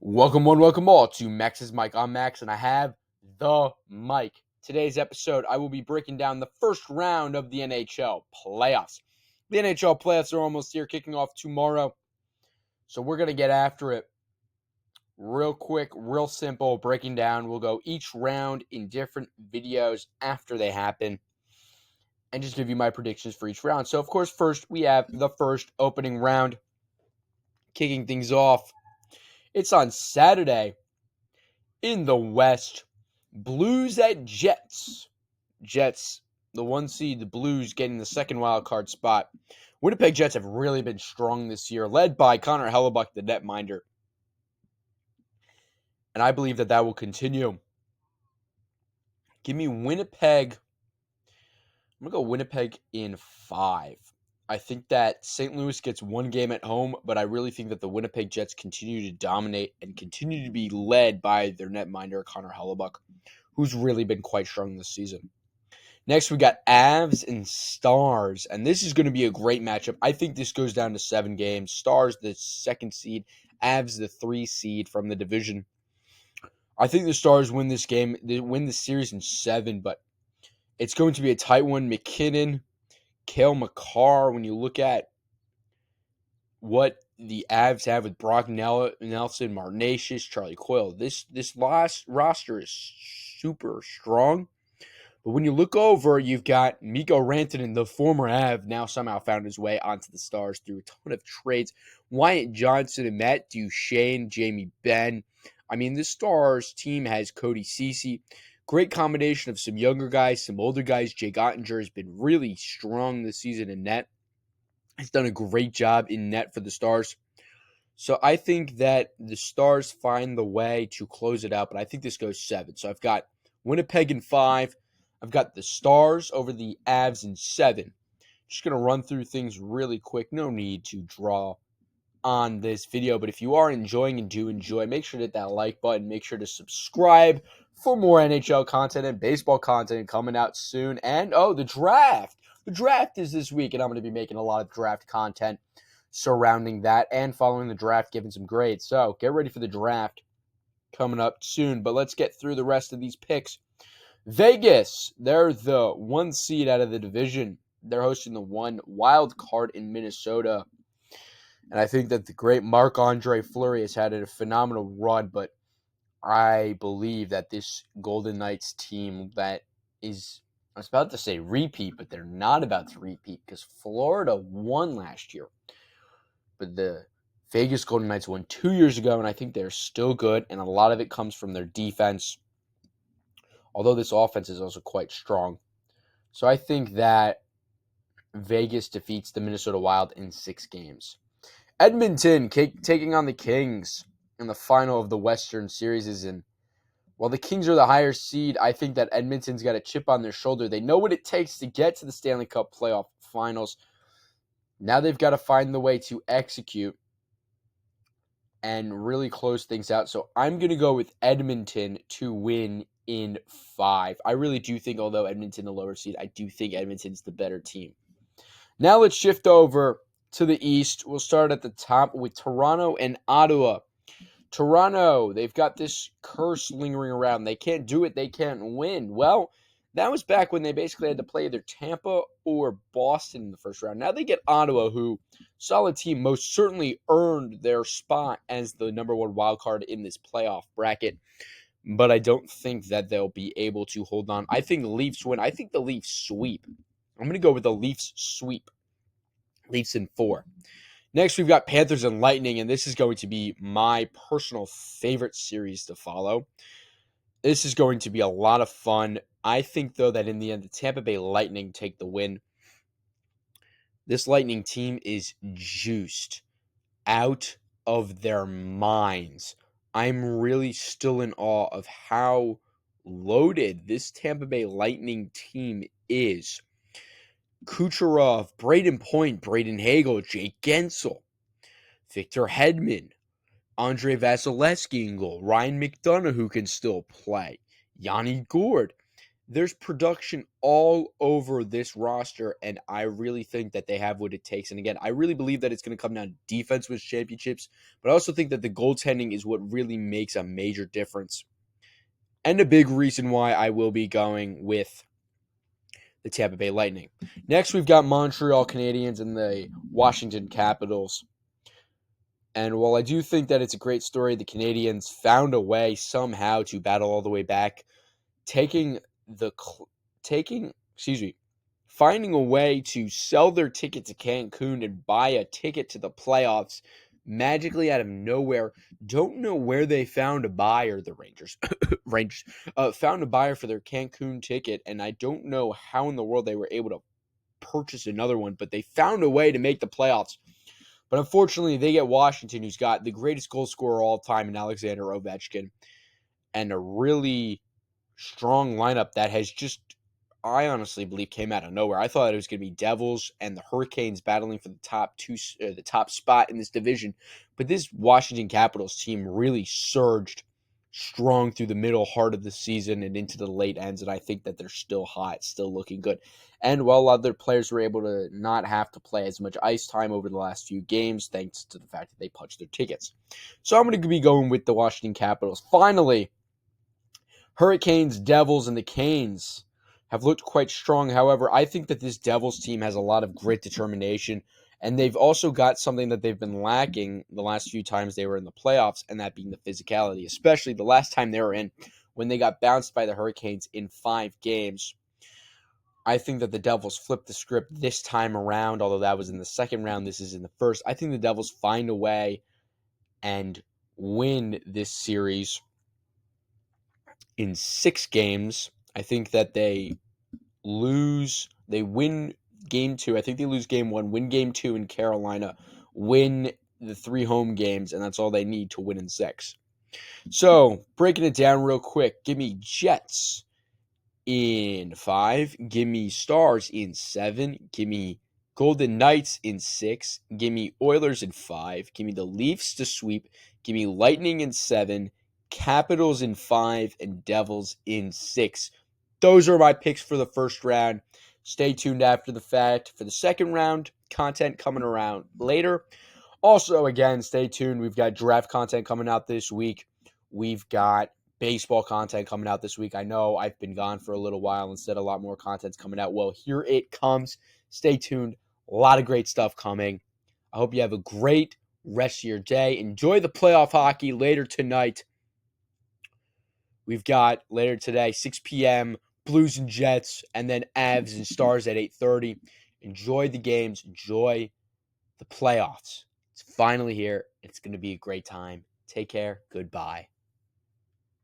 Welcome one, welcome all to Max's Mic. I'm Max, and I have the mic. Today's episode, I will be breaking down the first round of the NHL Playoffs. The NHL Playoffs are almost here, kicking off tomorrow. So we're going to get after it real quick, real simple, breaking down. We'll go each round in different videos after they happen and just give you my predictions for each round. So, of course, first we have the first opening round. Kicking things off, it's on Saturday. In the West, Blues at Jets. Jets, the 1 seed, the Blues getting the second wild card spot. Winnipeg Jets have really been strong this year, led by Connor Hellebuck, the netminder. And I believe that will continue. Give me Winnipeg. I'm going to go Winnipeg in 5. I think that St. Louis gets one game at home, but I really think that the Winnipeg Jets continue to dominate and continue to be led by their netminder, Connor Hellebuck, who's really been quite strong this season. Next, we got Avs and Stars, and this is going to be a great matchup. I think this goes down to 7 games. Stars, the 2nd seed. Avs, the 3 seed from the division. I think the Stars win this game. They win the series in 7, but it's going to be a tight one. McKinnon, Cale Makar, when you look at what the Avs have with Brock Nelson, Marnasius, Charlie Coyle, this last roster is super strong. But when you look over, you've got Mikko Rantanen, the former Av, now somehow found his way onto the Stars through a ton of trades. Wyatt Johnson and Matt Duchene, Jamie Benn. I mean, the Stars team has Cody Ceci. Great combination of some younger guys, some older guys. Jake Ottinger has been really strong this season in net. He's done a great job in net for the Stars. So I think that the Stars find the way to close it out, but I think this goes 7. So I've got Winnipeg in 5. I've got the Stars over the Avs in 7. Just going to run through things really quick. No need to draw on this video, but if you are enjoying and do enjoy, make sure to hit that like button. Make sure to subscribe for more NHL content and baseball content coming out soon. And, the draft. The draft is this week, and I'm going to be making a lot of draft content surrounding that and following the draft, giving some grades. So get ready for the draft coming up soon. But let's get through the rest of these picks. Vegas, they're the 1 seed out of the division. They're hosting the 1 wild card in Minnesota. And I think that the great Marc-Andre Fleury has had a phenomenal run, but I believe that this Golden Knights team that is, I was about to say repeat, but they're not about to repeat because Florida won last year. But the Vegas Golden Knights won 2 years ago, and I think they're still good, and a lot of it comes from their defense, although this offense is also quite strong. So I think that Vegas defeats the Minnesota Wild in 6 games. Edmonton taking on the Kings in the final of the Western Series. And while the Kings are the higher seed, I think that Edmonton's got a chip on their shoulder. They know what it takes to get to the Stanley Cup playoff finals. Now they've got to find the way to execute and really close things out. So I'm going to go with Edmonton to win in 5. I really do think, although Edmonton the lower seed, I do think Edmonton's the better team. Now let's shift over to the East. We'll start at the top with Toronto and Ottawa. Toronto, they've got this curse lingering around. They can't do it. They can't win. Well, that was back when they basically had to play either Tampa or Boston in the first round. Now they get Ottawa, who, solid team, most certainly earned their spot as the number 1 wild card in this playoff bracket. But I don't think that they'll be able to hold on. I think the Leafs win. I think the Leafs sweep. I'm going to go with the Leafs sweep. Leafs in 4. Next, we've got Panthers and Lightning, and this is going to be my personal favorite series to follow. This is going to be a lot of fun. I think, though, that in the end, the Tampa Bay Lightning take the win. This Lightning team is juiced out of their minds. I'm really still in awe of how loaded this Tampa Bay Lightning team is. Kucherov, Braden Point, Braden Hagel, Jake Gensel, Victor Hedman, Andre Vasilevsky in goal, Ryan McDonough, who can still play, Yanni Gourde. There's production all over this roster, and I really think that they have what it takes. And again, I really believe that it's going to come down to defense with championships, but I also think that the goaltending is what really makes a major difference. And a big reason why I will be going with the Tampa Bay Lightning. Next, we've got Montreal Canadiens and the Washington Capitals. And while I do think that it's a great story, the Canadiens found a way somehow to battle all the way back, taking the taking excuse me, finding a way to sell their ticket to Cancun and buy a ticket to the playoffs magically out of nowhere. Don't know where they found a buyer. The Rangers found a buyer for their Cancun ticket, and I don't know how in the world they were able to purchase another one, but they found a way to make the playoffs. But unfortunately, they get Washington, who's got the greatest goal scorer of all time in Alexander Ovechkin, and a really strong lineup that has just, I honestly believe, came out of nowhere. I thought it was going to be Devils and the Hurricanes battling for the top spot in this division, but this Washington Capitals team really surged strong through the middle heart of the season and into the late ends, and I think that they're still hot, still looking good. And while other players were able to not have to play as much ice time over the last few games, thanks to the fact that they punched their tickets. So I'm going to be going with the Washington Capitals. Finally, Hurricanes, Devils, and the Canes have looked quite strong. However, I think that this Devils team has a lot of grit, determination, and they've also got something that they've been lacking the last few times they were in the playoffs, and that being the physicality, especially the last time they were in when they got bounced by the Hurricanes in 5 games. I think that the Devils flipped the script this time around, although that was in the second round. This is in the first. I think the Devils find a way and win this series in 6 games. I think that they win game 2. I think they lose game 1, win game 2 in Carolina, win the 3 home games, and that's all they need to win in 6. So, breaking it down real quick, give me Jets in 5, give me Stars in 7, give me Golden Knights in 6, give me Oilers in 5, give me the Leafs to sweep, give me Lightning in 7, Capitals in 5, and Devils in 6. Those are my picks for the first round. Stay tuned after the fact for the second round. Content coming around later. Also, again, stay tuned. We've got draft content coming out this week. We've got baseball content coming out this week. I know I've been gone for a little while and said a lot more content's coming out. Well, here it comes. Stay tuned. A lot of great stuff coming. I hope you have a great rest of your day. Enjoy the playoff hockey later tonight. We've got later today, 6 p.m., Blues and Jets, and then Avs and Stars at 8:30. Enjoy the games. Enjoy the playoffs. It's finally here. It's going to be a great time. Take care. Goodbye.